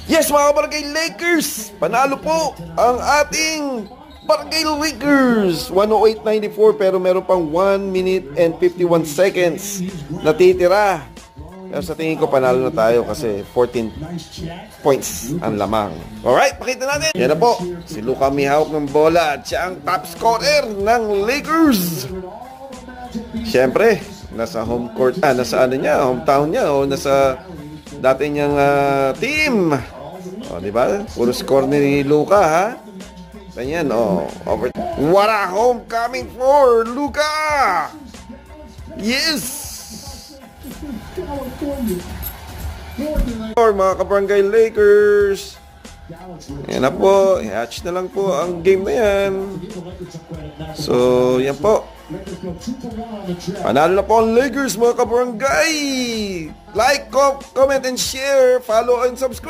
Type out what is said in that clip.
Yes mga Barangay Lakers, panalo po ang ating Barangay Lakers 108-94 pero meron pang 1 minute and 51 seconds natitira. Pero sa tingin ko panalo na tayo kasi 14 points ang lamang. Alright, pakita natin. Yan na po, si Luka may hawak ng bola at siya ang top scorer ng Lakers. Siyempre, nasa home court, nasa ano niya, hometown niya o nasa dati niyang team. O, di ba? Puro score ni Luka, ha? Ganyan, over. What a homecoming for Luka! Yes! Mga kabarangay Lakers, yan na po, hatch na lang po ang game na yan. So, yan po, panalo na po ang Lakers mga kabarangay. Like, comment and share, follow and subscribe.